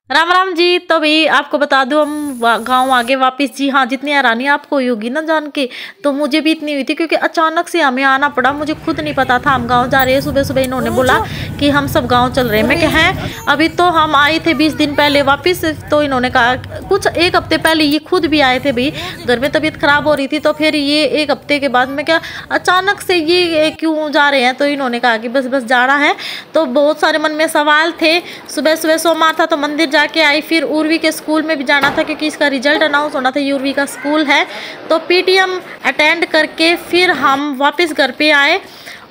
राम राम जी। तो भाई आपको बता दूं, हम गांव आ गए वापस जी। हाँ, जितनी हैरानी आपको हुई होगी ना जान के, तो मुझे भी इतनी हुई थी, क्योंकि अचानक से हमें आना पड़ा। मुझे खुद नहीं पता था हम गांव जा रहे हैं। सुबह सुबह इन्होंने बोला कि हम सब गांव चल रहे हैं। मैं कहा है अभी तो हम आए थे 20 दिन पहले वापस। तो इन्होंने कहा कुछ 1 हफ्ते पहले ये खुद भी आए थे भाई, घर में तबीयत खराब हो रही थी। तो फिर ये 1 हफ्ते के बाद मैं क्या अचानक से ये क्यों जा रहे हैं। तो इन्होंने कहा कि बस जाना है। तो बहुत सारे मन में सवाल थे। सुबह सुबह सोमवार था तो मंदिर जाके आई, फिर उर्वी के स्कूल में भी जाना था क्योंकि इसका रिजल्ट अनाउंस होना था। उर्वी का स्कूल है, तो पीटीएम अटेंड करके फिर हम वापस घर पे आए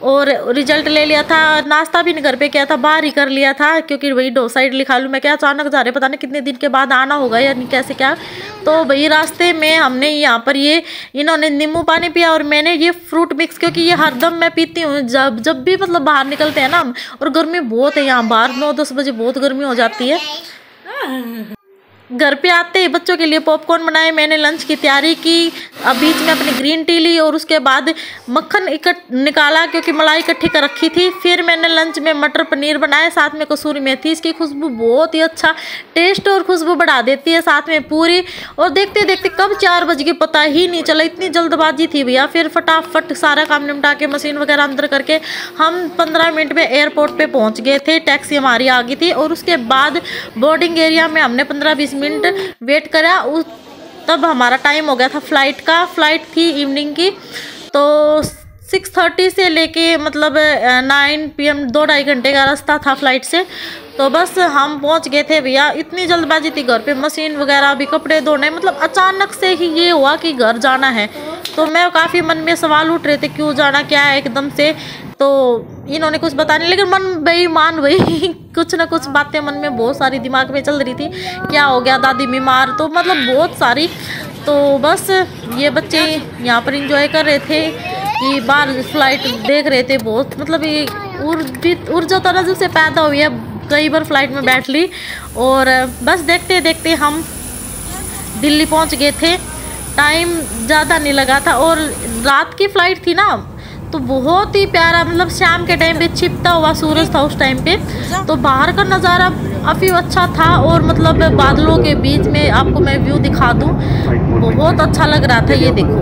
और रिजल्ट ले लिया था। नाश्ता भी नहीं घर पे किया था, बाहर ही कर लिया था, क्योंकि वही डोसा इडली खा लूँ। मैं क्या अचानक जा रहे, पता नहीं कितने दिन के बाद आना होगा या नहीं कैसे क्या। तो वही रास्ते में हमने यहाँ पर ये इन्होंने नींबू पानी पिया और मैंने ये फ्रूट मिक्स, क्योंकि ये हरदम मैं पीती हूँ जब भी मतलब बाहर निकलते हैं ना हम। और गर्मी बहुत है यहाँ बाहर, 9-10 बजे बहुत गर्मी हो जाती है। घर पे आते ही बच्चों के लिए पॉपकॉर्न बनाए, मैंने लंच की तैयारी की। अब बीच में अपनी ग्रीन टी ली और उसके बाद मक्खन निकाला, क्योंकि मलाई इकट्ठी कर रखी थी। फिर मैंने लंच में मटर पनीर बनाए, साथ में कसूरी मेथी। इसकी खुशबू बहुत ही अच्छा टेस्ट और खुशबू बढ़ा देती है, साथ में पूरी। और देखते देखते कब 4 बज गए पता ही नहीं चला, इतनी जल्दबाजी थी भैया। फिर फटाफट सारा काम निपटा के मशीन वगैरह अंदर करके हम 15 मिनट में एयरपोर्ट पे पहुंच गए थे। टैक्सी हमारी आ गई थी और उसके बाद बोर्डिंग एरिया में हमने 15-20 मिनट वेट करा। तब हमारा टाइम हो गया था फ्लाइट का। फ्लाइट थी इवनिंग की, तो 6:30 से लेके मतलब 9 PM 2-2.5 घंटे का रास्ता था फ्लाइट से। तो बस हम पहुंच गए थे भैया। इतनी जल्दबाजी थी घर पे, मशीन वगैरह भी, कपड़े धोने, मतलब अचानक से ही ये हुआ कि घर जाना है। तो मैं काफ़ी मन में सवाल उठ रहे थे, क्यों जाना, क्या है एकदम से। तो इन्होंने कुछ बता नहीं, लेकिन मन बेईमान वही कुछ ना कुछ बातें मन में बहुत सारी दिमाग में चल रही थी। क्या हो गया, दादी बीमार, तो मतलब बहुत सारी। तो बस ये बच्चे यहाँ पर इंजॉय कर रहे थे कि बाहर फ्लाइट देख रहे थे। बहुत मतलब ये ऊर्जा तो नजर से पैदा हुई है, कई बार फ्लाइट में बैठ ली। और बस देखते देखते हम दिल्ली पहुँच गए थे। टाइम ज़्यादा नहीं लगा था और रात की फ़्लाइट थी ना, तो बहुत ही प्यारा, मतलब शाम के टाइम पे छिपता हुआ सूरज था उस टाइम पे। तो बाहर का नज़ारा काफ़ी अच्छा था और मतलब बादलों के बीच में आपको मैं व्यू दिखा दूँ, बहुत अच्छा लग रहा था। ये देखो,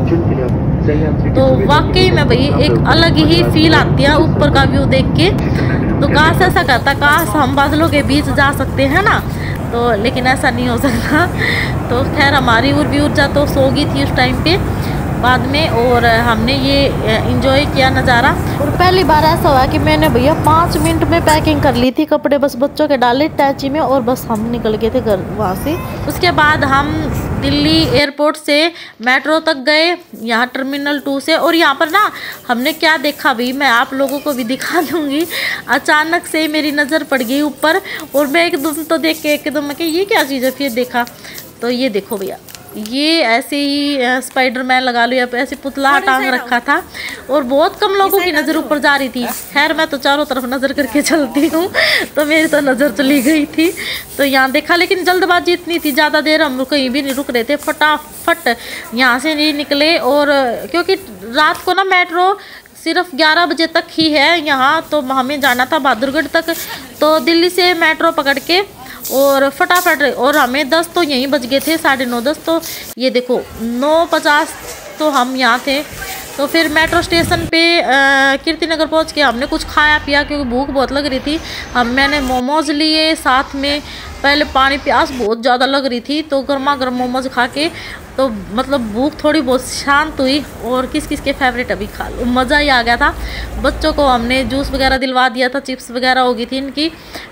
तो वाकई में भाई एक अलग ही फील आती है ऊपर का व्यू देख के। तो काश ऐसा करता, काश हम बादलों के बीच जा सकते हैं ना, तो लेकिन ऐसा नहीं हो सकता। तो खैर हमारी ऊर्जा तो सो गई थी उस टाइम पे बाद में, और हमने ये इंजॉय किया नज़ारा। और पहली बार ऐसा हुआ कि मैंने भैया 5 मिनट में पैकिंग कर ली थी, कपड़े बस बच्चों के डाले टैची में और बस हम निकल गए थे घर वहाँ से। उसके बाद हम दिल्ली एयरपोर्ट से मेट्रो तक गए, यहाँ टर्मिनल 2 से। और यहाँ पर ना हमने क्या देखा भाई, मैं आप लोगों को भी दिखा दूँगी। अचानक से मेरी नज़र पड़ गई ऊपर और मैं एकदम तो देख के एकदम कि ये क्या चीज़ है। फिर देखा तो ये देखो भैया, ये ऐसे ही स्पाइडरमैन लगा लो या ऐसे पुतला टांग रखा था और बहुत कम लोगों की नज़र ऊपर जा रही थी। खैर मैं तो चारों तरफ नज़र करके चलती हूँ, तो मेरी तो नज़र चली गई थी। तो यहाँ देखा, लेकिन जल्दबाजी इतनी थी, ज़्यादा देर हम कहीं भी नहीं रुक रहे थे, फटाफट यहाँ से नहीं निकले। और क्योंकि रात को ना मेट्रो सिर्फ 11 बजे तक ही है यहाँ, तो हमें जाना था बहादुरगढ़ तक। तो दिल्ली से मेट्रो पकड़ के और फटाफट, और हमें 10 तो यहीं बज गए थे, 9:30-10। तो ये देखो 9:50 तो हम यहाँ थे। तो फिर मेट्रो स्टेशन पे कीर्तिनगर पहुँच के हमने कुछ खाया पिया, क्योंकि भूख बहुत लग रही थी। मैंने मोमोज लिए, साथ में पहले पानी, प्यास बहुत ज़्यादा लग रही थी, तो गर्मा गर्म मोमोज खा के तो मतलब भूख थोड़ी बहुत शांत हुई। और किस किस के फेवरेट अभी खा लो, मज़ा ही आ गया था। बच्चों को हमने जूस वगैरह दिलवा दिया था, चिप्स वगैरह हो गई थी इनकी।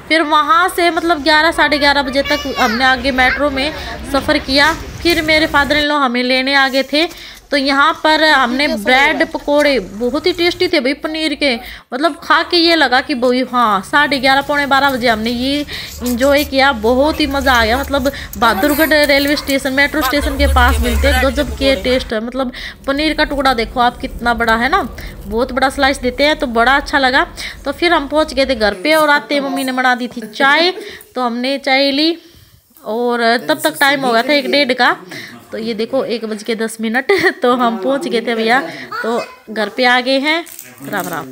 फिर वहाँ से मतलब 11-11:30 बजे तक हमने आगे मेट्रो में सफ़र किया। फिर मेरे फादर इन लॉ हमें लेने आ गए थे। तो यहाँ पर हमने ब्रेड पकोड़े बहुत ही टेस्टी थे भाई, पनीर के, मतलब खा के ये लगा कि भाई हाँ 11:30-12 बजे हमने ये इंजॉय किया। बहुत ही मज़ा आ गया। मतलब Bahadurgarh railway station, metro station के पास मिलते हैं, गजब के टेस्ट है। मतलब पनीर का टुकड़ा देखो आप कितना बड़ा है ना, बहुत बड़ा स्लाइस देते हैं, तो बड़ा अच्छा लगा। तो फिर हम पहुँच गए थे घर पे और आते मम्मी ने बना दी थी चाय, तो हमने चाय ली और तब तक टाइम हो गया था 1-1:30 का। तो ये देखो 1:10 तो हम पहुंच गए थे भैया, तो घर पे आ गए हैं। राम राम।